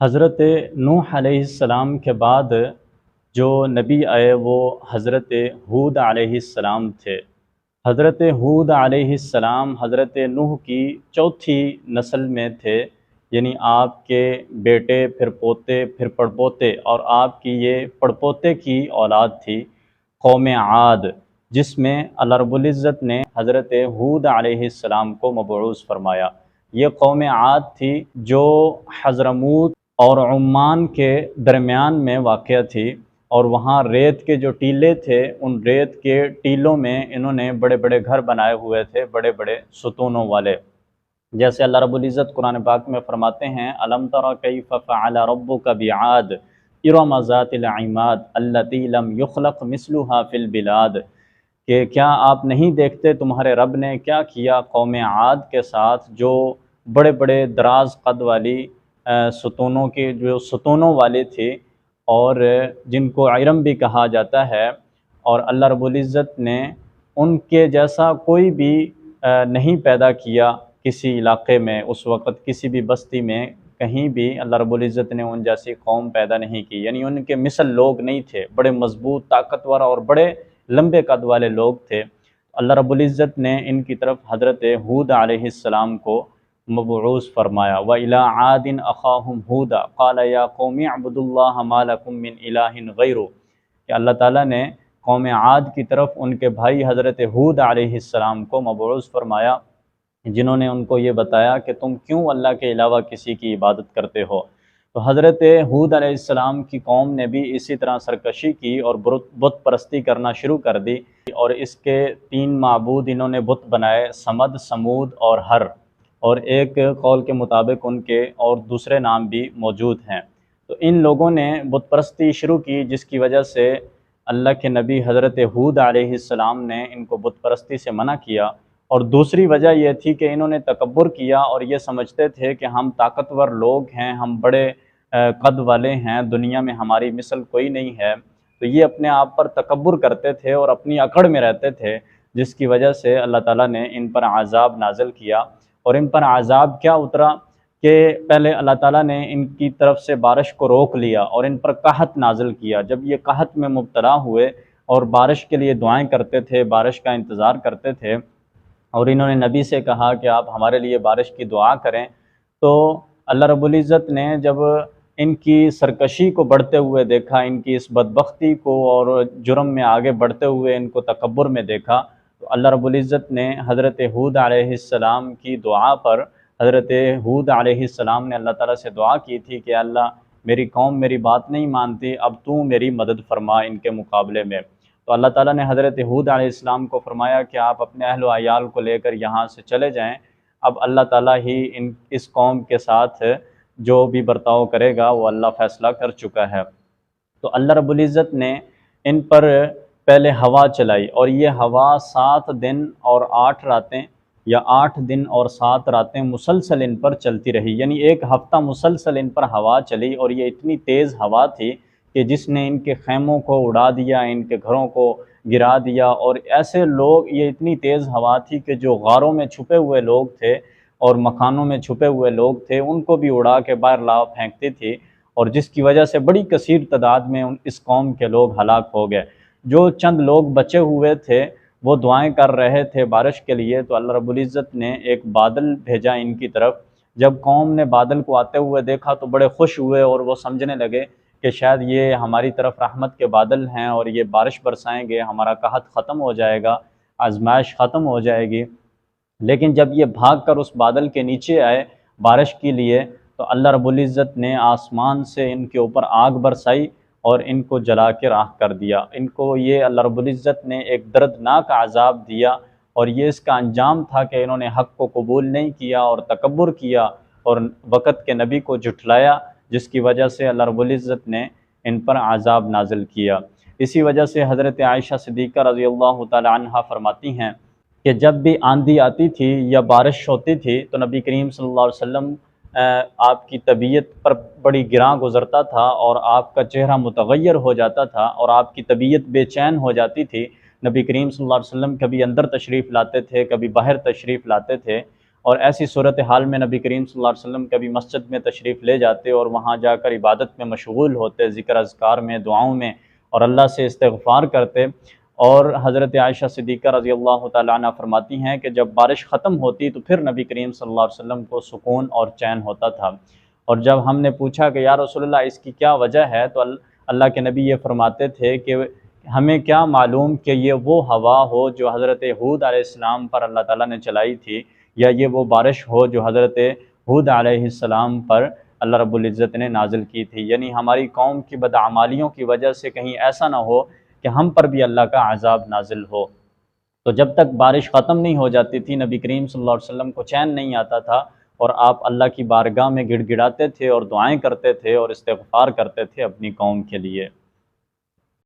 حضرت نوح علیہ السلام کے بعد جو نبی آئے وہ حضرت ہود علیہ السلام تھے۔ حضرت ہود علیہ السلام حضرت نوح کی چوتھی نسل میں تھے، یعنی آپ کے بیٹے، پھر پوتے، پھر پڑپوتے، اور آپ کی یہ پڑپوتے کی اولاد تھی قوم عاد، جس میں اللہ رب العزت نے حضرت ہود علیہ السلام کو مبعوث فرمایا۔ یہ قوم عاد تھی جو حضرموت اور عمان کے درمیان میں واقع تھی، اور وہاں ریت کے جو ٹیلے تھے، ان ریت کے ٹیلوں میں انہوں نے بڑے بڑے گھر بنائے ہوئے تھے، بڑے بڑے ستونوں والے۔ جیسے اللہ رب العزت قرآن پاک میں فرماتے ہیں الم تر کیف فعل ربک بعاد ارم ذات العماد التی لم یخلق مثلها فی البلاد، کہ کیا آپ نہیں دیکھتے تمہارے رب نے کیا کیا قوم عاد کے ساتھ، جو بڑے بڑے دراز قد والی ستونوں کے جو ستونوں والے تھے، اور جن کو ارم بھی کہا جاتا ہے، اور اللہ رب العزت نے ان کے جیسا کوئی بھی نہیں پیدا کیا کسی علاقے میں، اس وقت کسی بھی بستی میں کہیں بھی اللہ رب العزت نے ان جیسی قوم پیدا نہیں کی، یعنی ان کے مثل لوگ نہیں تھے، بڑے مضبوط، طاقتور اور بڑے لمبے قد والے لوگ تھے۔ اللہ رب العزت نے ان کی طرف حضرت ہود علیہ السلام کو مبعوث فرمایا۔ وَإِلَىٰ عَادٍ أَخَاهُمْ هُودًا قَالَ يَا قَوْمِ اعْبُدُوا اللَّهَ مَا لَكُم مِّنْ إِلَٰهٍ غَيْرُهُ، کہ اللہ تعالیٰ نے قوم عاد کی طرف ان کے بھائی حضرت ہود علیہ السلام کو مبعوث فرمایا، جنہوں نے ان کو یہ بتایا کہ تم کیوں اللہ کے علاوہ کسی کی عبادت کرتے ہو۔ تو حضرت ہود علیہ السلام کی قوم نے بھی اسی طرح سرکشی کی اور بت پرستی کرنا شروع کر دی، اور اس کے 3 معبود انہوں نے بت بنائے، سمد، سمود اور ہر، اور ایک قول کے مطابق ان کے اور دوسرے نام بھی موجود ہیں۔ تو ان لوگوں نے بت پرستی شروع کی، جس کی وجہ سے اللہ کے نبی حضرت ہود علیہ السلام نے ان کو بت پرستی سے منع کیا، اور دوسری وجہ یہ تھی کہ انہوں نے تکبر کیا اور یہ سمجھتے تھے کہ ہم طاقتور لوگ ہیں، ہم بڑے قد والے ہیں، دنیا میں ہماری مثل کوئی نہیں ہے، تو یہ اپنے آپ پر تکبر کرتے تھے اور اپنی اکڑ میں رہتے تھے، جس کی وجہ سے اللہ تعالیٰ نے ان پر عذاب نازل کیا۔ اور ان پر عذاب کیا اترا کہ پہلے اللہ تعالیٰ نے ان کی طرف سے بارش کو روک لیا اور ان پر قحط نازل کیا۔ جب یہ قحط میں مبتلا ہوئے اور بارش کے لیے دعائیں کرتے تھے، بارش کا انتظار کرتے تھے، اور انہوں نے نبی سے کہا کہ آپ ہمارے لیے بارش کی دعا کریں، تو اللہ رب العزت نے جب ان کی سرکشی کو بڑھتے ہوئے دیکھا، ان کی اس بدبختی کو اور جرم میں آگے بڑھتے ہوئے ان کو تکبر میں دیکھا، تو اللہ رب العزت نے حضرت ہود علیہ السلام کی دعا پر، حضرت ہود علیہ السلام نے اللہ تعالیٰ سے دعا کی تھی کہ اللہ میری قوم میری بات نہیں مانتی، اب تو میری مدد فرما ان کے مقابلے میں۔ تو اللہ تعالیٰ نے حضرت ہود علیہ السلام کو فرمایا کہ آپ اپنے اہل و عیال کو لے کر یہاں سے چلے جائیں، اب اللہ تعالیٰ ہی اس قوم کے ساتھ جو بھی برتاؤ کرے گا وہ اللہ فیصلہ کر چکا ہے۔ تو اللہ رب العزت نے ان پر پہلے ہوا چلائی، اور یہ ہوا 7 دن اور 8 راتیں یا 8 دن اور 7 راتیں مسلسل ان پر چلتی رہی، یعنی 1 ہفتہ مسلسل ان پر ہوا چلی، اور یہ اتنی تیز ہوا تھی کہ جس نے ان کے خیموں کو اڑا دیا، ان کے گھروں کو گرا دیا، اور ایسے لوگ، یہ اتنی تیز ہوا تھی کہ جو غاروں میں چھپے ہوئے لوگ تھے اور مکانوں میں چھپے ہوئے لوگ تھے، ان کو بھی اڑا کے باہر لا پھینکتی تھی، اور جس کی وجہ سے بڑی کثیر تعداد میں اس قوم کے لوگ ہلاک ہو گئے۔ جو چند لوگ بچے ہوئے تھے وہ دعائیں کر رہے تھے بارش کے لیے، تو اللہ رب العزت نے ایک بادل بھیجا ان کی طرف۔ جب قوم نے بادل کو آتے ہوئے دیکھا تو بڑے خوش ہوئے، اور وہ سمجھنے لگے کہ شاید یہ ہماری طرف رحمت کے بادل ہیں اور یہ بارش برسائیں گے، ہمارا قحط ختم ہو جائے گا، آزمائش ختم ہو جائے گی۔ لیکن جب یہ بھاگ کر اس بادل کے نیچے آئے بارش کے لیے، تو اللہ رب العزت نے آسمان سے ان کے اوپر آگ برسائی اور ان کو جلا کے راکھ کر دیا۔ ان کو یہ اللہ رب العزت نے ایک دردناک عذاب دیا، اور یہ اس کا انجام تھا کہ انہوں نے حق کو قبول نہیں کیا اور تکبر کیا اور وقت کے نبی کو جھٹلایا، جس کی وجہ سے اللہ رب العزت نے ان پر عذاب نازل کیا۔ اسی وجہ سے حضرت عائشہ صدیقہ رضی اللہ تعالی عنہا فرماتی ہیں کہ جب بھی آندھی آتی تھی یا بارش ہوتی تھی تو نبی کریم صلی اللہ علیہ وسلم آپ کی طبیعت پر بڑی گراں گزرتا تھا، اور آپ کا چہرہ متغیر ہو جاتا تھا، اور آپ کی طبیعت بے چین ہو جاتی تھی۔ نبی کریم صلی اللہ علیہ وسلم کبھی اندر تشریف لاتے تھے، کبھی باہر تشریف لاتے تھے، اور ایسی صورتحال میں نبی کریم صلی اللہ علیہ وسلم کبھی مسجد میں تشریف لے جاتے اور وہاں جا کر عبادت میں مشغول ہوتے، ذکر اذکار میں، دعاؤں میں، اور اللہ سے استغفار کرتے۔ اور حضرت عائشہ صدیقہ رضی اللہ تعالیٰ عنہ فرماتی ہیں کہ جب بارش ختم ہوتی تو پھر نبی کریم صلی اللہ علیہ وسلم کو سکون اور چین ہوتا تھا۔ اور جب ہم نے پوچھا کہ یا رسول اللہ اس کی کیا وجہ ہے، تو اللہ کے نبی یہ فرماتے تھے کہ ہمیں کیا معلوم کہ یہ وہ ہوا ہو جو حضرت ہود علیہ السلام پر اللہ تعالیٰ نے چلائی تھی، یا یہ وہ بارش ہو جو حضرت ہود علیہ السلام پر اللہ رب العزت نے نازل کی تھی۔ یعنی ہماری قوم کی بدعمالیوں کی وجہ سے کہیں ایسا نہ ہو کہ ہم پر بھی اللہ کا عذاب نازل ہو۔ تو جب تک بارش ختم نہیں ہو جاتی تھی، نبی کریم صلی اللہ علیہ وسلم کو چین نہیں آتا تھا، اور آپ اللہ کی بارگاہ میں گڑ گڑاتے تھے اور دعائیں کرتے تھے اور استغفار کرتے تھے اپنی قوم کے لیے۔